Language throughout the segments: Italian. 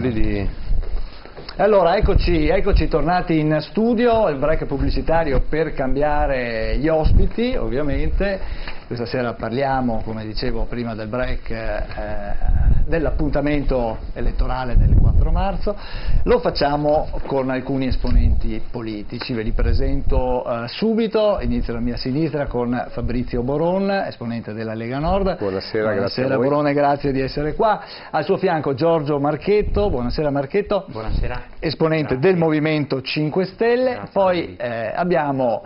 responsabili di... Allora, eccoci tornati in studio, il break pubblicitario per cambiare gli ospiti, ovviamente. Questa sera parliamo, come dicevo prima del break, dell'appuntamento elettorale del 4 marzo. Lo facciamo con alcuni esponenti politici, ve li presento subito. Inizio alla mia sinistra con Fabrizio Boron, esponente della Lega Nord. Buonasera, grazie a voi. Borone, grazie di essere qua. Al suo fianco Giorgio Marchetto, buonasera Marchetto. Buonasera. Esponente del Movimento 5 Stelle. Grazie. Poi abbiamo...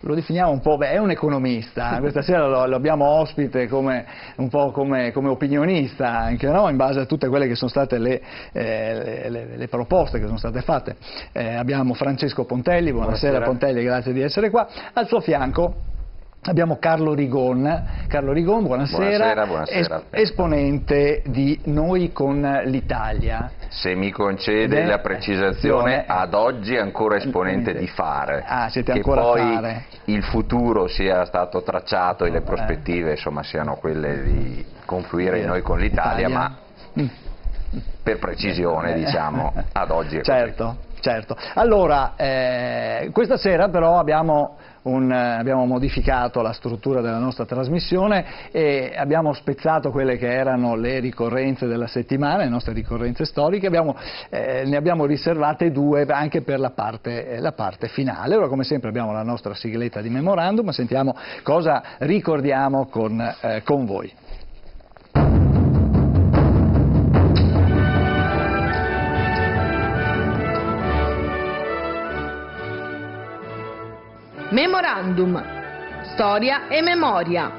lo definiamo un po', è un economista, questa sera lo abbiamo ospite un po' come opinionista anche, no? In base a tutte quelle che sono state le proposte che sono state fatte. Abbiamo Francesco Pontelli, buonasera Pontelli, grazie di essere qua. Al suo fianco abbiamo Carlo Rigon, buonasera. Buonasera. Esponente di Noi con l'Italia. Se mi concede la precisazione, ad oggi ancora esponente di Fare. Siete che ancora poi Fare. Il futuro sia stato tracciato e le prospettive insomma siano quelle di confluire in Noi con l'Italia, ma per precisione diciamo, ad oggi è così. Certo. Allora, questa sera però abbiamo modificato la struttura della nostra trasmissione e abbiamo spezzato quelle che erano le ricorrenze della settimana, le nostre ricorrenze storiche, ne abbiamo riservate due anche per la parte finale. Ora, come sempre, abbiamo la nostra sigletta di memorandum, sentiamo cosa ricordiamo con voi. Memorandum, storia e memoria.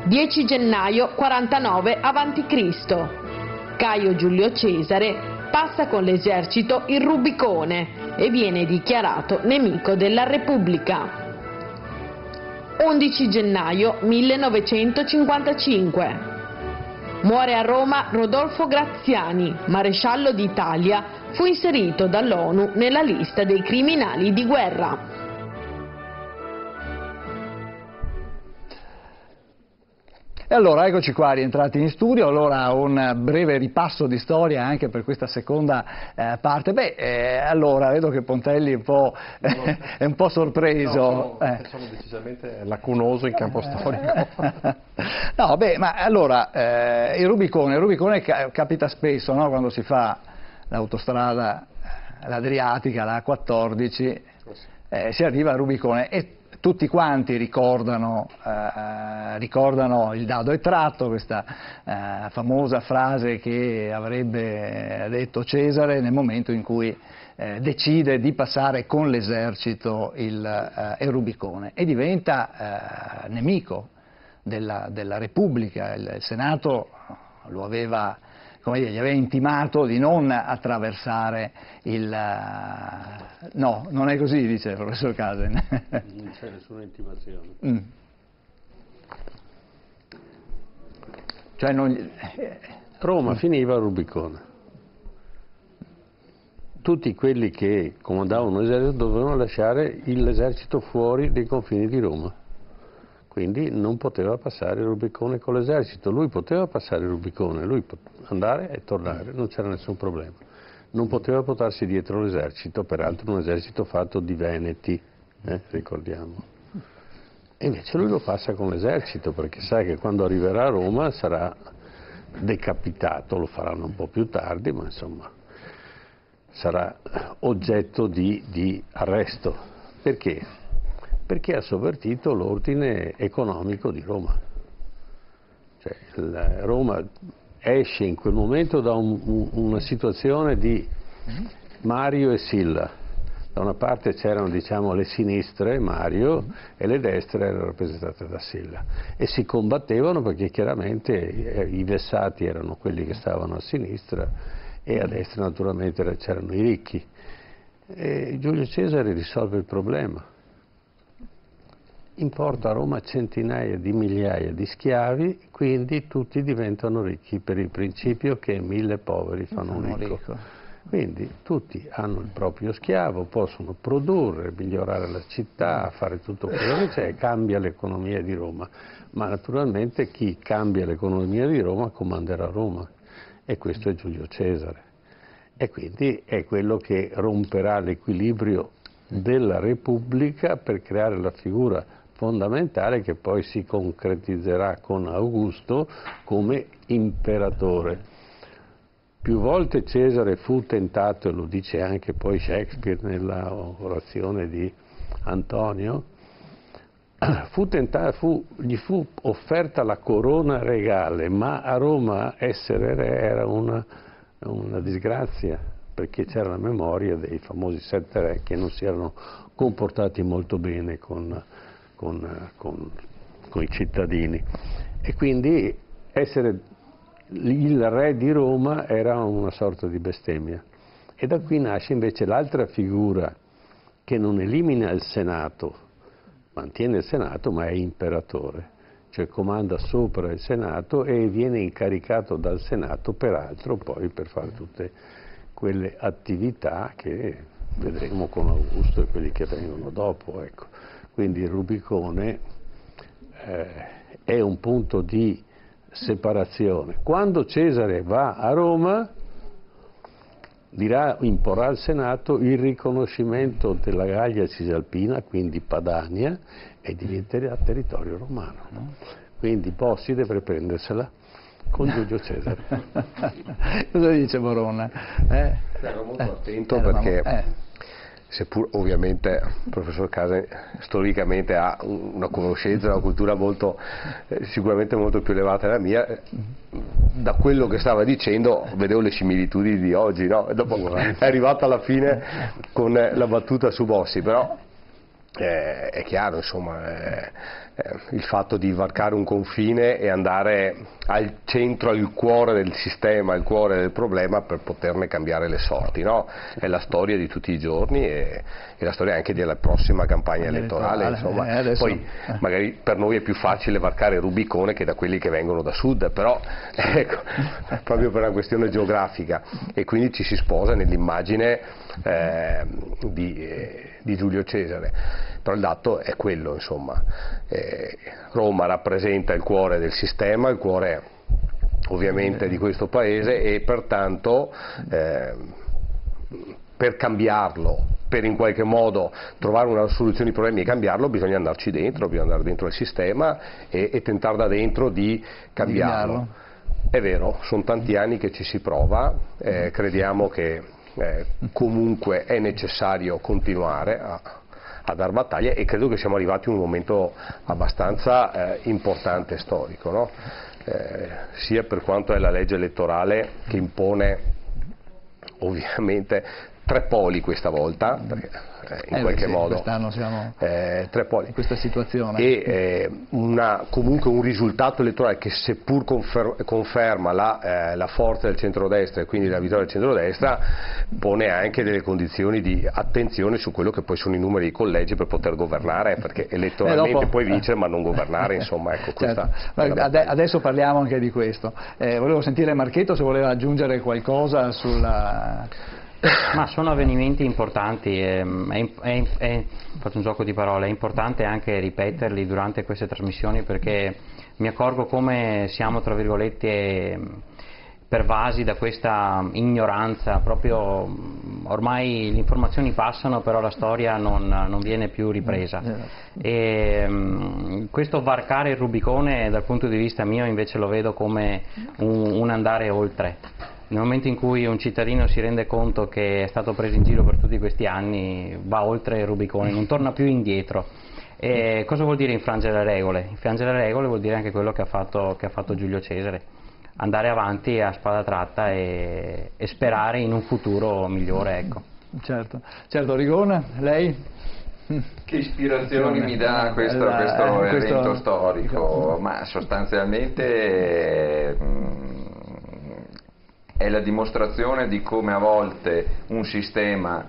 10 gennaio 49 a.C. Caio Giulio Cesare passa con l'esercito il Rubicone e viene dichiarato nemico della Repubblica. 11 gennaio 1955. Muore a Roma Rodolfo Graziani, maresciallo d'Italia, fu inserito dall'ONU nella lista dei criminali di guerra. E allora eccoci qua rientrati in studio, allora un breve ripasso di storia anche per questa seconda parte. Allora vedo che Pontelli è un po' sorpreso. Sono decisamente lacunoso in campo storico. No, ma allora il Rubicone capita spesso, no? Quando si fa l'autostrada, l'Adriatica, la A14, si arriva al Rubicone e tutti quanti ricordano il dado è tratto, questa famosa frase che avrebbe detto Cesare nel momento in cui decide di passare con l'esercito il Rubicone e diventa nemico della Repubblica. Il Senato lo aveva, gli aveva intimato di non attraversare no, non è così, dice il professor Casen. Non c'è nessuna intimazione. Cioè Roma finiva a Rubicone. Tutti quelli che comandavano l'esercito dovevano lasciare l'esercito fuori dei confini di Roma. Quindi non poteva passare il Rubicone con l'esercito, lui poteva passare il Rubicone, lui andare e tornare, non c'era nessun problema. Non poteva portarsi dietro l'esercito, peraltro un esercito fatto di veneti, ricordiamo. E invece lui lo passa con l'esercito, perché sa che quando arriverà a Roma sarà decapitato, lo faranno un po' più tardi, ma insomma sarà oggetto di arresto. Perché? Perché ha sovvertito l'ordine economico di Roma. Cioè, Roma esce in quel momento da una situazione di Mario e Silla. Da una parte c'erano le sinistre, Mario, e le destre erano rappresentate da Silla. E si combattevano perché chiaramente i vessati erano quelli che stavano a sinistra e a destra naturalmente c'erano i ricchi. E Giulio Cesare risolve il problema. Importa a Roma centinaia di migliaia di schiavi, quindi tutti diventano ricchi per il principio che 1000 poveri fanno un ricco. Quindi tutti hanno il proprio schiavo, possono produrre, migliorare la città, fare tutto quello che c'è, cambia l'economia di Roma. ma naturalmente chi cambia l'economia di Roma comanderà Roma, e questo è Giulio Cesare. E quindi è quello che romperà l'equilibrio della Repubblica per creare la figura fondamentale che poi si concretizzerà con Augusto come imperatore. Più volte Cesare fu tentato, e lo dice anche poi Shakespeare nella orazione di Antonio, gli fu offerta la corona regale, ma a Roma essere re era una disgrazia, perché c'era la memoria dei famosi 7 re che non si erano comportati molto bene con i cittadini, e quindi essere il re di Roma era una sorta di bestemmia. E da qui nasce invece l'altra figura che non elimina il Senato, mantiene il Senato, ma è imperatore, cioè comanda sopra il Senato e viene incaricato dal Senato peraltro poi per fare tutte quelle attività che vedremo con Augusto e quelli che vengono dopo, ecco. Quindi il Rubicone è un punto di separazione. Quando Cesare va a Roma imporrà al Senato il riconoscimento della Gallia Cisalpina, quindi Padania, e diventerà territorio romano, no? Quindi Bossi deve prendersela con Giulio Cesare. Cosa dice Boronna? Ero molto attento perché seppur ovviamente il professor Casa storicamente ha una conoscenza, una cultura molto, sicuramente molto più elevata della mia, da quello che stava dicendo vedevo le similitudini di oggi, no? Dopo è arrivato alla fine con la battuta su Bossi, però è chiaro, insomma, il fatto di varcare un confine e andare al centro, al cuore del sistema, al cuore del problema per poterne cambiare le sorti, no? È la storia di tutti i giorni e la storia anche della prossima campagna elettorale, insomma. Poi magari per noi è più facile varcare il Rubicone che da quelli che vengono da sud, però ecco, proprio per una questione geografica, e quindi ci si sposa nell'immagine di Giulio Cesare. Però il dato è quello, insomma, Roma rappresenta il cuore del sistema, il cuore ovviamente di questo paese, e pertanto per cambiarlo, per in qualche modo trovare una soluzione ai problemi e cambiarlo, bisogna andarci dentro, bisogna andare dentro il sistema e tentare da dentro di cambiarlo. È vero, sono tanti anni che ci si prova, crediamo che comunque è necessario continuare a dar battaglia, e credo che siamo arrivati a un momento abbastanza importante storico, no? Sia per quanto è la legge elettorale che impone ovviamente 3 poli questa volta, perché in qualche modo quest'anno siamo 3 poli in questa situazione, e comunque un risultato elettorale che seppur conferma la forza del centrodestra e quindi la vittoria del centrodestra, pone anche delle condizioni di attenzione su quello che poi sono i numeri dei collegi per poter governare, perché elettoralmente puoi vincere ma non governare, insomma, ecco, questa adesso parliamo anche di questo. Volevo sentire Marchetto se voleva aggiungere qualcosa sulla... Ma sono avvenimenti importanti, faccio un gioco di parole, è importante anche ripeterli durante queste trasmissioni, perché mi accorgo come siamo, tra virgolette, pervasi da questa ignoranza, proprio ormai le informazioni passano però la storia non viene più ripresa, e questo varcare il Rubicone dal punto di vista mio invece lo vedo come un andare oltre. Nel momento in cui un cittadino si rende conto che è stato preso in giro per tutti questi anni, va oltre il Rubicone, non torna più indietro. E cosa vuol dire infrangere le regole? Infrangere le regole vuol dire anche quello che ha fatto Giulio Cesare, andare avanti a spada tratta e sperare in un futuro migliore, ecco. Certo, Rigone, lei? Che ispirazioni mi dà questo evento storico? Ma sostanzialmente è la dimostrazione di come a volte un sistema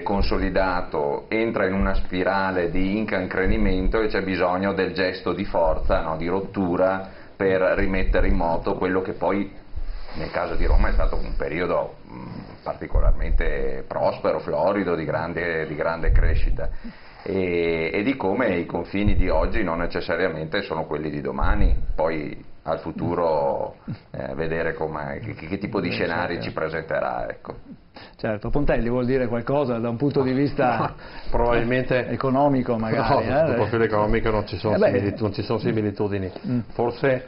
consolidato entra in una spirale di incancrenimento e c'è bisogno del gesto di forza, no, di rottura, per rimettere in moto quello che poi nel caso di Roma è stato un periodo particolarmente prospero, florido, di grande crescita, e di come i confini di oggi non necessariamente sono quelli di domani, poi al futuro vedere che tipo di scenari ci presenterà. Ecco. Certo, Pontelli vuol dire qualcosa da un punto di vista probabilmente economico magari? No, sul profilo economico non ci sono similitudini. Forse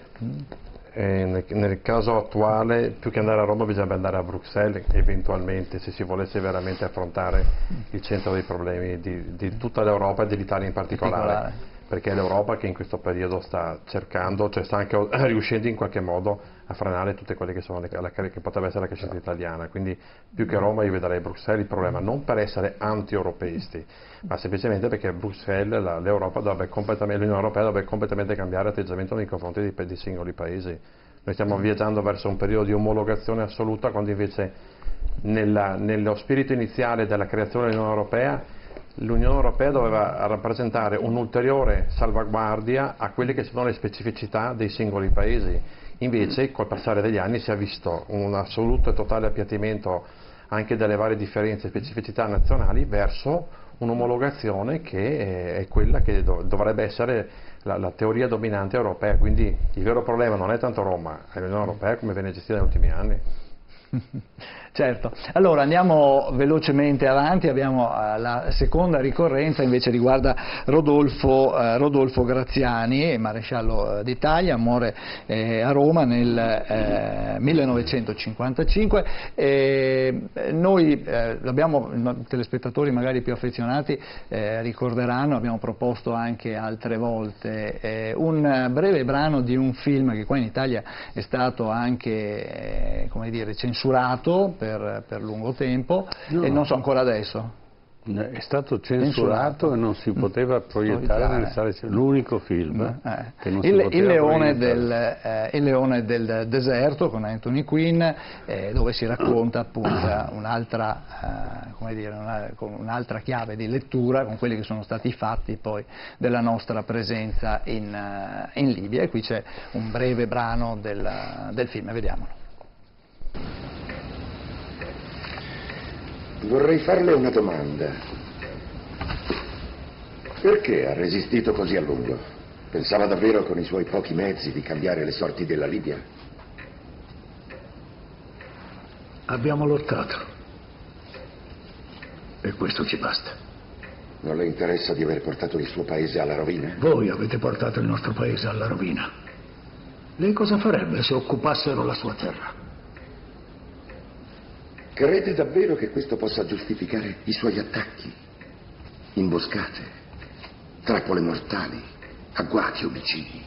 nel caso attuale, più che andare a Roma, bisogna andare a Bruxelles, eventualmente, se si volesse veramente affrontare il centro dei problemi di tutta l'Europa e dell'Italia in particolare. Perché è l'Europa che in questo periodo sta cercando, cioè sta anche riuscendo in qualche modo a frenare tutte quelle che sono che potrebbe essere la crescita italiana. Quindi più che Roma io vedrei Bruxelles il problema, non per essere anti-europeisti, ma semplicemente perché Bruxelles, l'Unione Europea dovrebbe completamente cambiare atteggiamento nei confronti dei singoli paesi. Noi stiamo viaggiando verso un periodo di omologazione assoluta, quando invece nello spirito iniziale della creazione dell'Unione Europea l'Unione Europea doveva rappresentare un'ulteriore salvaguardia a quelle che sono le specificità dei singoli paesi. Invece col passare degli anni si è visto un assoluto e totale appiattimento anche delle varie differenze e specificità nazionali verso un'omologazione che è quella che dovrebbe essere la teoria dominante europea. Quindi il vero problema non è tanto Roma, è l'Unione Europea come viene gestita negli ultimi anni. Certo, allora andiamo velocemente avanti, abbiamo la seconda ricorrenza, invece riguarda Rodolfo Graziani, maresciallo d'Italia, muore a Roma nel 1955. Noi i telespettatori magari più affezionati ricorderanno, abbiamo proposto anche altre volte un breve brano di un film che qua in Italia è stato anche censurato per lungo tempo, e non so ancora adesso. È stato censurato e non si poteva proiettare nelle sale, l'unico film che non si poteva proiettare. Il leone del deserto con Anthony Quinn, dove si racconta appunto con un'altra chiave di lettura, con quelli che sono stati i fatti poi della nostra presenza in Libia, e qui c'è un breve brano del film, vediamolo. Vorrei farle una domanda. Perché ha resistito così a lungo? Pensava davvero con i suoi pochi mezzi di cambiare le sorti della Libia? Abbiamo lottato. E questo ci basta. Non le interessa di aver portato il suo paese alla rovina? Voi avete portato il nostro paese alla rovina. Lei cosa farebbe se occupassero la sua terra? Crede davvero che questo possa giustificare i suoi attacchi? Imboscate, trappole mortali, agguati, omicidi,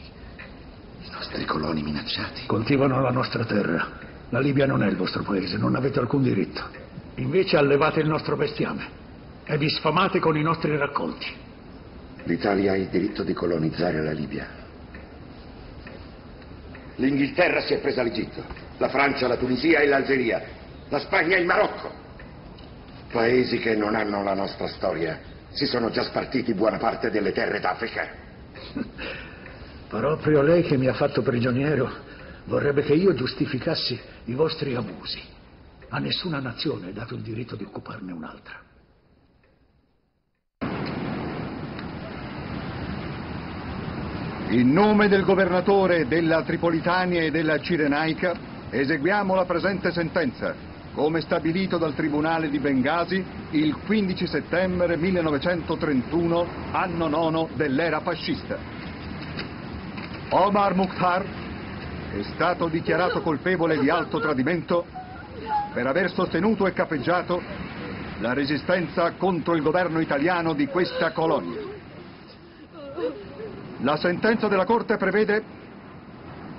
i nostri coloni minacciati? Coltivano la nostra terra. La Libia non è il vostro paese, non avete alcun diritto. Invece allevate il nostro bestiame e vi sfamate con i nostri raccolti. L'Italia ha il diritto di colonizzare la Libia. L'Inghilterra si è presa l'Egitto, la Francia, la Tunisia e l'Algeria, la Spagna e il Marocco. Paesi che non hanno la nostra storia si sono già spartiti buona parte delle terre d'Africa. Proprio lei, che mi ha fatto prigioniero, vorrebbe che io giustificassi i vostri abusi. A nessuna nazione è dato il diritto di occuparne un'altra. In nome del governatore della Tripolitania e della Cirenaica eseguiamo la presente sentenza, come stabilito dal Tribunale di Bengasi il 15 settembre 1931, anno nono dell'era fascista. Omar Mukhtar è stato dichiarato colpevole di alto tradimento per aver sostenuto e capeggiato la resistenza contro il governo italiano di questa colonia. La sentenza della Corte prevede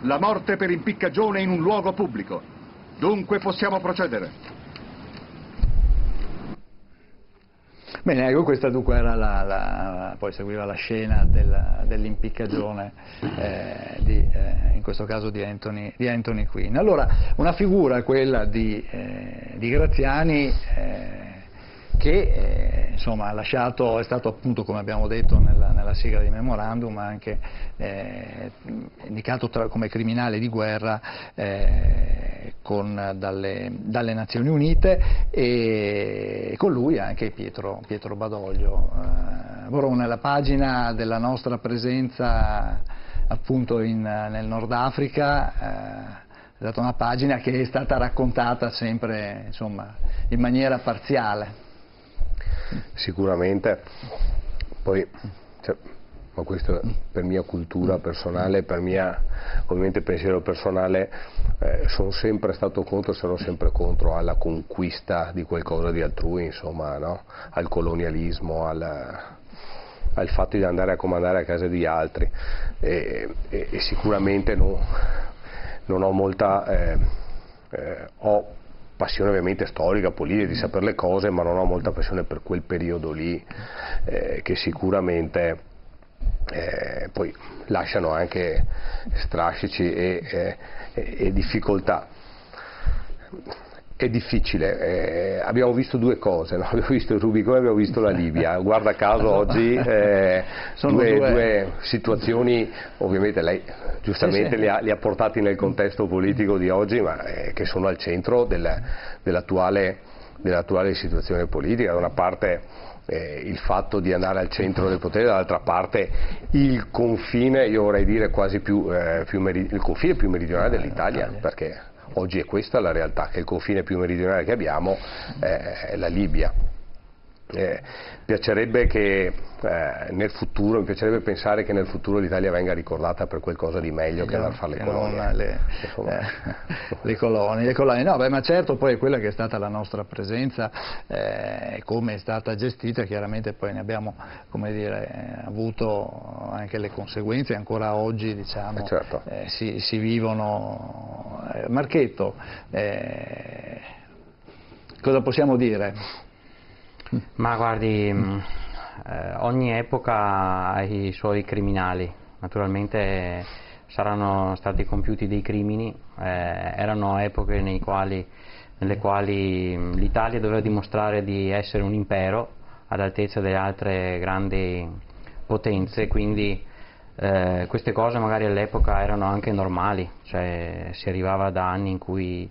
la morte per impiccagione in un luogo pubblico. Dunque possiamo procedere. Bene, ecco, questa dunque era poi seguiva la scena dell'impiccagione in questo caso di Anthony Quinn. Allora, una figura, quella di Graziani, che insomma ha lasciato, è stato appunto, come abbiamo detto nella sigla di Memorandum, anche indicato come criminale di guerra, dalle Nazioni Unite, e con lui anche Pietro Badoglio. Vorone, la pagina della nostra presenza appunto nel Nord Africa è stata una pagina che è stata raccontata sempre, insomma, in maniera parziale. Sicuramente, poi ma questo per mia cultura personale, per mia ovviamente pensiero personale, sono sempre stato contro, sarò sempre contro alla conquista di qualcosa di altrui, insomma, no? Al colonialismo, al fatto di andare a comandare a casa di altri, e sicuramente non ho molta ho passione ovviamente storica, politica, di sapere le cose, ma non ho molta passione per quel periodo lì, che sicuramente poi lasciano anche strascici e difficoltà. È difficile, abbiamo visto due cose, no? Abbiamo visto il Rubicone e abbiamo visto la Libia. Guarda caso oggi sono due situazioni, ovviamente lei giustamente li ha portati nel contesto politico di oggi, ma che sono al centro dell'attuale situazione politica. Da una parte il fatto di andare al centro del potere, dall'altra parte il confine, io vorrei dire quasi il confine più meridionale dell'Italia, perché oggi è questa la realtà, che il confine più meridionale che abbiamo è la Libia. Piacerebbe che mi piacerebbe pensare che nel futuro l'Italia venga ricordata per qualcosa di meglio che andare a fare le colonie. Le colonie, no, ma certo, poi quella che è stata la nostra presenza, come è stata gestita, chiaramente poi ne abbiamo, come dire, avuto anche le conseguenze, ancora oggi, diciamo, certo. Si vivono. Marchetto, cosa possiamo dire? Ma guardi, ogni epoca ha i suoi criminali, naturalmente saranno stati compiuti dei crimini, erano epoche nelle quali l'Italia doveva dimostrare di essere un impero ad altezza delle altre grandi potenze, quindi queste cose magari all'epoca erano anche normali, cioè si arrivava da anni in cui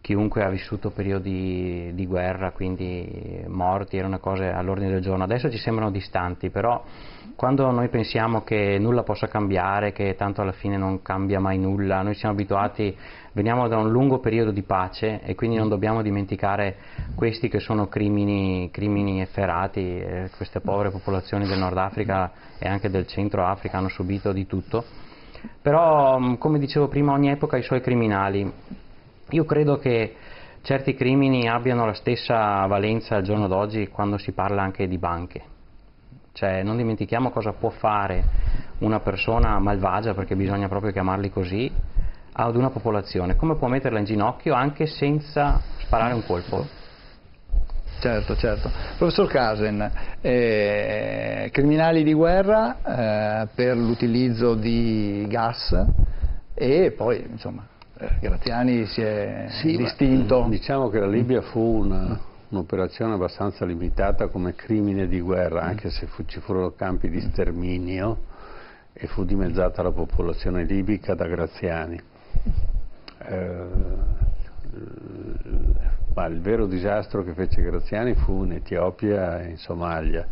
chiunque ha vissuto periodi di guerra, quindi morti, erano cose all'ordine del giorno. Adesso ci sembrano distanti, però quando noi pensiamo che nulla possa cambiare, che tanto alla fine non cambia mai nulla, noi siamo abituati, veniamo da un lungo periodo di pace e quindi non dobbiamo dimenticare questi che sono crimini efferati, queste povere popolazioni del Nord Africa e anche del Centro Africa hanno subito di tutto. Però, come dicevo prima, ogni epoca ha i suoi criminali. Io credo che certi crimini abbiano la stessa valenza al giorno d'oggi quando si parla anche di banche. Cioè, non dimentichiamo cosa può fare una persona malvagia, perché bisogna proprio chiamarli così, ad una popolazione, come può metterla in ginocchio anche senza sparare un colpo. Certo. Professor Casen, criminali di guerra per l'utilizzo di gas, e poi, insomma, Graziani si è distinto. Diciamo che la Libia fu un'operazione abbastanza limitata come crimine di guerra, anche se ci furono campi di sterminio e fu dimezzata la popolazione libica da Graziani. Ma il vero disastro che fece Graziani fu in Etiopia e in Somalia,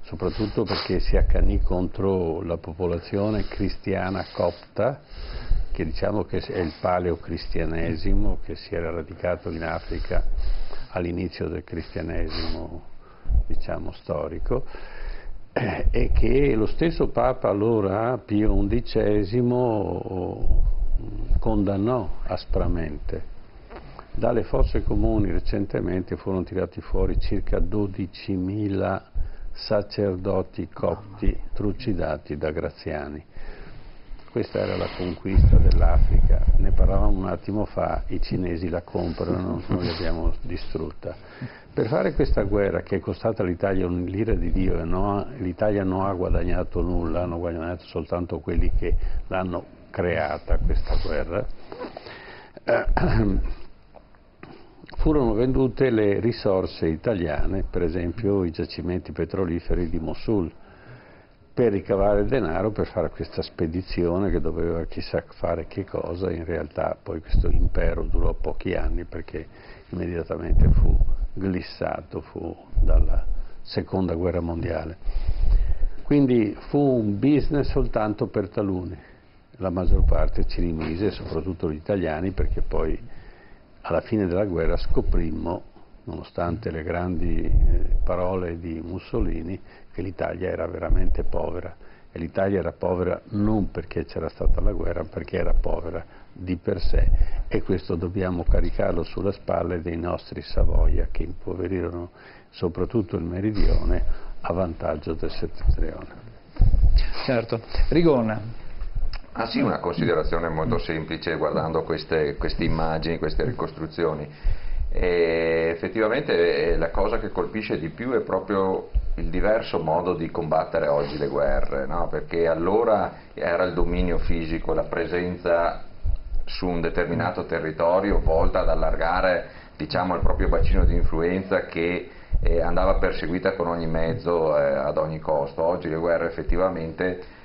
soprattutto perché si accanì contro la popolazione cristiana copta, che diciamo che è il paleocristianesimo che si era radicato in Africa all'inizio del cristianesimo, diciamo, storico, e che lo stesso Papa allora, Pio XI, condannò aspramente. Dalle fosse comuni recentemente furono tirati fuori circa 12.000 sacerdoti copti trucidati da Graziani. Questa era la conquista dell'Africa, ne parlavamo un attimo fa, i cinesi la comprano, noi l'abbiamo distrutta. Per fare questa guerra che è costata all'Italia un'ira di Dio, e l'Italia non ha guadagnato nulla, hanno guadagnato soltanto quelli che l'hanno creata questa guerra, furono vendute le risorse italiane, per esempio i giacimenti petroliferi di Mosul, per ricavare denaro per fare questa spedizione che doveva chissà fare che cosa. In realtà poi questo impero durò pochi anni perché immediatamente fu glissato, fu dalla seconda guerra mondiale. Quindi fu un business soltanto per taluni, la maggior parte ci rimise, soprattutto gli italiani, perché poi alla fine della guerra scoprimmo, nonostante le grandi parole di Mussolini, che l'Italia era veramente povera, e l'Italia era povera non perché c'era stata la guerra, perché era povera di per sé, e questo dobbiamo caricarlo sulle spalle dei nostri Savoia, che impoverirono soprattutto il meridione a vantaggio del settentrione. Certo. Rigona. Ah sì, una considerazione molto semplice guardando queste immagini, queste ricostruzioni. E effettivamente la cosa che colpisce di più è proprio il diverso modo di combattere oggi le guerre, no? Perché allora era il dominio fisico, la presenza su un determinato territorio volta ad allargare, diciamo, il proprio bacino di influenza, che andava perseguita con ogni mezzo, ad ogni costo. Oggi le guerre effettivamente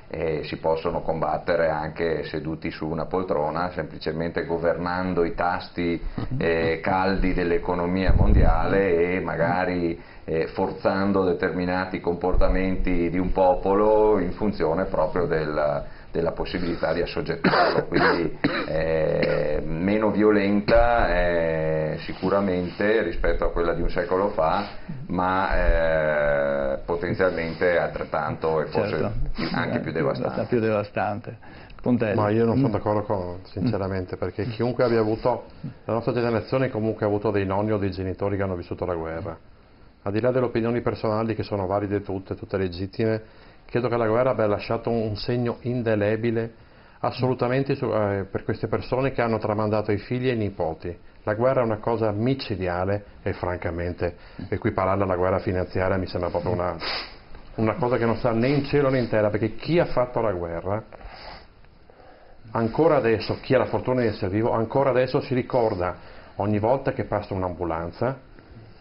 si possono combattere anche seduti su una poltrona, semplicemente governando i tasti caldi dell'economia mondiale e magari forzando determinati comportamenti di un popolo in funzione proprio della possibilità di assoggettarlo, quindi meno violenta sicuramente rispetto a quella di un secolo fa, ma potenzialmente altrettanto e forse certo, anche più devastante. Più devastante. Ma io non sono d'accordo sinceramente, perché chiunque abbia avuto, la nostra generazione comunque ha avuto dei nonni o dei genitori che hanno vissuto la guerra, al di là delle opinioni personali che sono valide tutte legittime. Credo che la guerra abbia lasciato un segno indelebile assolutamente per queste persone che hanno tramandato ai figli e ai nipoti. La guerra è una cosa micidiale e francamente equipararla alla guerra finanziaria mi sembra proprio una cosa che non sta né in cielo né in terra, perché chi ha fatto la guerra, ancora adesso, chi ha la fortuna di essere vivo, ancora adesso si ricorda ogni volta che passa un'ambulanza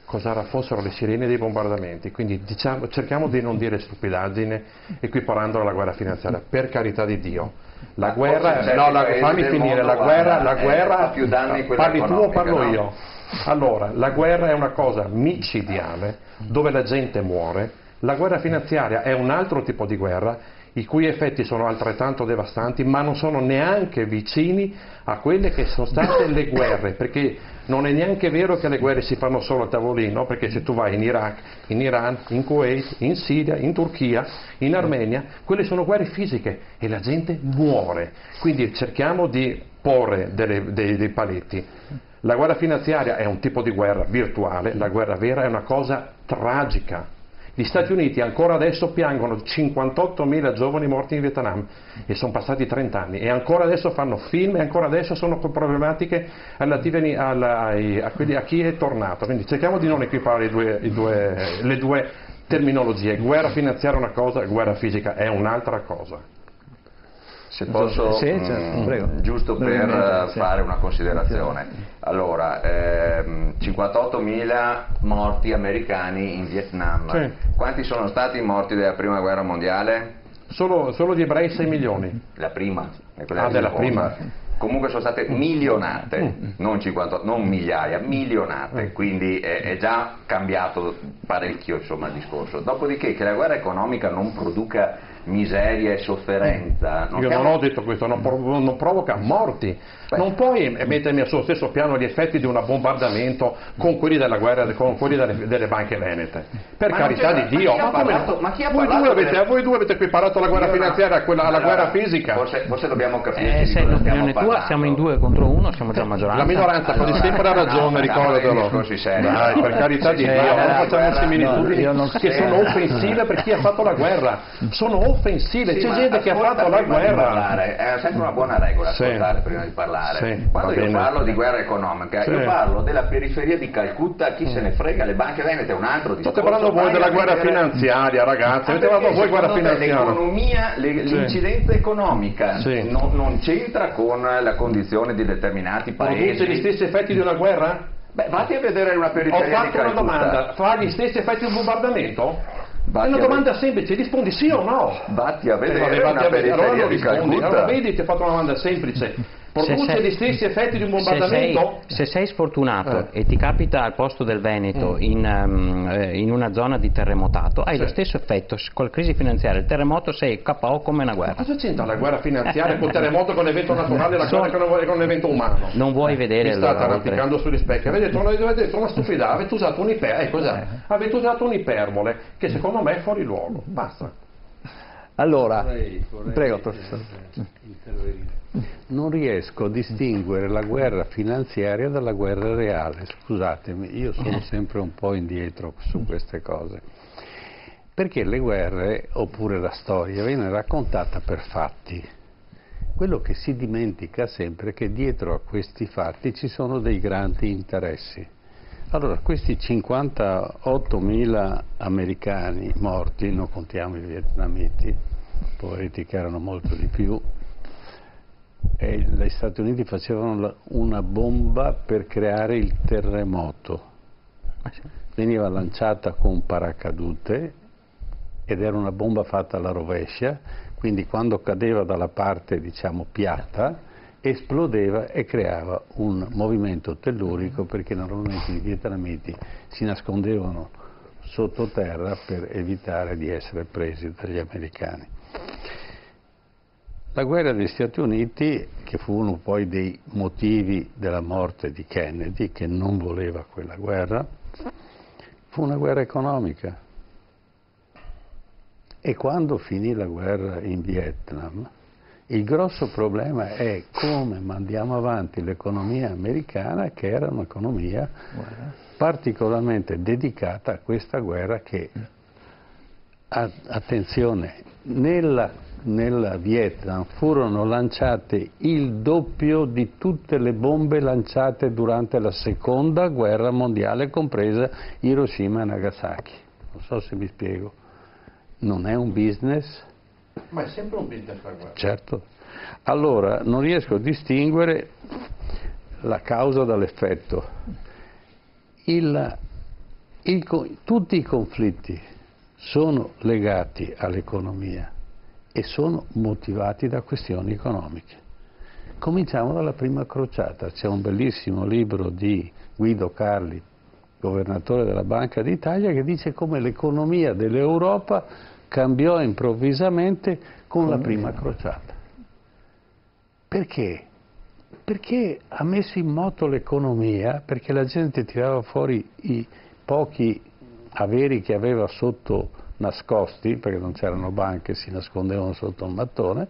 cosa fossero le sirene dei bombardamenti. Quindi cerchiamo di non dire stupidaggine equiparandola alla guerra finanziaria, per carità di Dio. La guerra, fammi finire, la guerra più danni, parli tu o parlo io? Allora, la guerra è una cosa micidiale dove la gente muore. La guerra finanziaria è un altro tipo di guerra i cui effetti sono altrettanto devastanti, ma non sono neanche vicini a quelle che sono state le guerre, perché non è neanche vero che le guerre si fanno solo a tavolino, perché se tu vai in Iraq, in Iran, in Kuwait, in Siria, in Turchia, in Armenia, quelle sono guerre fisiche e la gente muore. Quindi cerchiamo di porre dei paletti. La guerra finanziaria è un tipo di guerra virtuale, la guerra vera è una cosa tragica. Gli Stati Uniti ancora adesso piangono 58.000 giovani morti in Vietnam e sono passati 30 anni e ancora adesso fanno film e ancora adesso sono problematiche relative a chi è tornato. Quindi cerchiamo di non equiparare le due terminologie. Guerra finanziaria è una cosa, guerra fisica è un'altra cosa. Se posso, giusto per fare una considerazione. Allora, 58.000 morti americani in Vietnam. Sì. Quanti sono stati i morti della prima guerra mondiale? Solo di ebrei 6 milioni. La prima. Della prima. Comunque sono state milionate, non migliaia, milionate, quindi è già cambiato parecchio, insomma, il discorso. Dopodiché che la guerra economica non produca miseria e sofferenza. Io non ho detto questo, non provoca morti. Non puoi mettermi sullo stesso piano gli effetti di un bombardamento con quelli della guerra, con quelli delle banche venete. Per carità di Dio. Ma chi ha parlato? Voi due avete equiparato la guerra finanziaria alla guerra fisica. Forse dobbiamo capire se l'opinione tua, siamo in 2 contro 1, siamo già maggioranza. La minoranza quasi sempre ha ragione, ricordatelo. Dai, per carità di Dio, non facciamo similitudini che sono offensive per chi ha fatto la guerra. Sono offensive, c'è gente che ha fatto la guerra. È sempre una buona regola ascoltare prima di parlare. Quando io parlo di guerra economica, io parlo della periferia di Calcutta, chi se ne frega, le banche venete è un altro discorso. State parlando voi della guerra finanziaria, ragazzi, avete parlato voi guerra finanziaria. L'economia, l'incidenza economica non c'entra con la condizione di determinati paesi. Produce gli stessi effetti di una guerra? Vatti a vedere una periferia di Calcutta. Ho fatto una domanda, fa gli stessi effetti di un bombardamento? È una domanda semplice, rispondi sì o no? Vatti a vedere una periferia di Calcutta. Allora vedi, ti ho fatto una domanda semplice. Produce gli stessi effetti di un bombardamento? Se sei sfortunato e ti capita al posto del Veneto in una zona di terremotato, hai lo stesso effetto. Con la crisi finanziaria, il terremoto sei KO come una guerra. Cosa c'entra la guerra finanziaria con il terremoto, con l'evento naturale, la guerra con l'evento umano? Non vuoi vedere mi state arrampicando sugli specchi. Avete detto una stupidità, avete usato avete usato un'iperbole che secondo me è fuori luogo. Basta. Allora, vorrei prego professore. Intervenire. Non riesco a distinguere la guerra finanziaria dalla guerra reale, scusatemi, io sono sempre un po' indietro su queste cose, perché le guerre, oppure la storia, viene raccontata per fatti. Quello che si dimentica sempre è che dietro a questi fatti ci sono dei grandi interessi. Allora, questi 58.000 americani morti, non contiamo i vietnamiti, povereti che erano molto di più, e gli Stati Uniti facevano una bomba per creare il terremoto. Veniva lanciata con paracadute ed era una bomba fatta alla rovescia, quindi quando cadeva dalla parte, diciamo, piatta, esplodeva e creava un movimento tellurico, perché normalmente i vietnamiti si nascondevano sottoterra per evitare di essere presi dagli americani. La guerra degli Stati Uniti, che fu uno poi dei motivi della morte di Kennedy, che non voleva quella guerra, fu una guerra economica. E quando finì la guerra in Vietnam, il grosso problema è come mandiamo avanti l'economia americana, che era un'economia particolarmente dedicata a questa guerra che, attenzione, nella Vietnam furono lanciate il doppio di tutte le bombe lanciate durante la seconda guerra mondiale, compresa Hiroshima e Nagasaki. Non so se mi spiego. Non è un business? Ma è sempre un business la guerra. Certo. Allora, non riesco a distinguere la causa dall'effetto. Tutti i conflitti sono legati all'economia e sono motivati da questioni economiche. Cominciamo dalla prima crociata. C'è un bellissimo libro di Guido Carli, governatore della Banca d'Italia, che dice come l'economia dell'Europa cambiò improvvisamente con la prima crociata. Perché? Perché ha messo in moto l'economia, perché la gente tirava fuori i pochi averi che aveva sotto nascosti, perché non c'erano banche, si nascondevano sotto un mattone,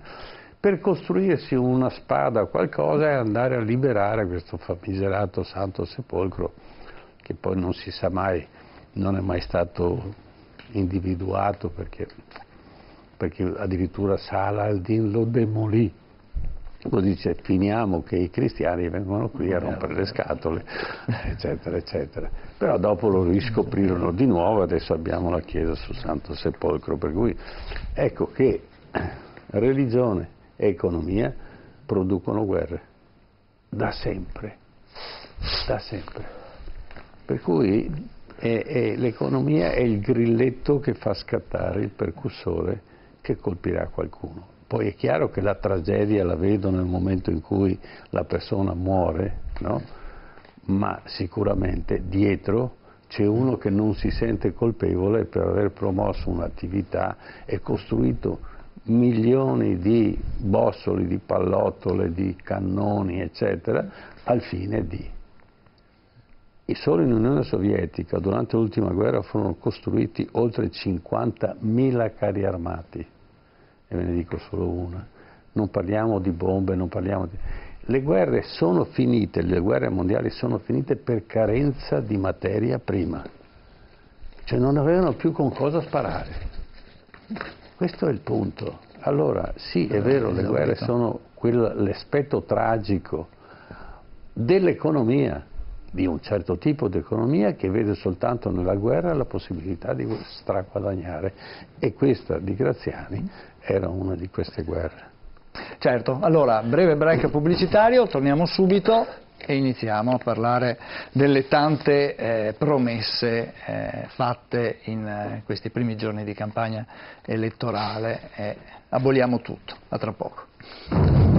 per costruirsi una spada o qualcosa e andare a liberare questo famigerato Santo Sepolcro, che poi non si sa mai, non è mai stato individuato, perché addirittura Salah al-Din lo demolì. Poi dice: finiamo che i cristiani vengono qui a rompere le scatole, eccetera, eccetera. Però dopo lo riscoprirono di nuovo, adesso abbiamo la chiesa sul Santo Sepolcro, per cui ecco che religione e economia producono guerre, da sempre, da sempre. Per cui l'economia è il grilletto che fa scattare il percussore che colpirà qualcuno. Poi è chiaro che la tragedia la vedo nel momento in cui la persona muore, no? Ma sicuramente dietro c'è uno che non si sente colpevole per aver promosso un'attività e costruito milioni di bossoli, di pallottole, di cannoni, eccetera, al fine di... E solo in Unione Sovietica, durante l'ultima guerra, furono costruiti oltre 50.000 carri armati. E ve ne dico solo una. Non parliamo di bombe, non parliamo di... Le guerre sono finite, le guerre mondiali sono finite per carenza di materia prima. Cioè non avevano più con cosa sparare. Questo è il punto. Allora, sì, è vero, le guerre sono l'aspetto tragico dell'economia, di un certo tipo di economia che vede soltanto nella guerra la possibilità di straguadagnare, e questa di Graziani era una di queste guerre. Certo, allora breve break pubblicitario, torniamo subito e iniziamo a parlare delle tante promesse fatte in questi primi giorni di campagna elettorale. Aboliamo tutto, a tra poco.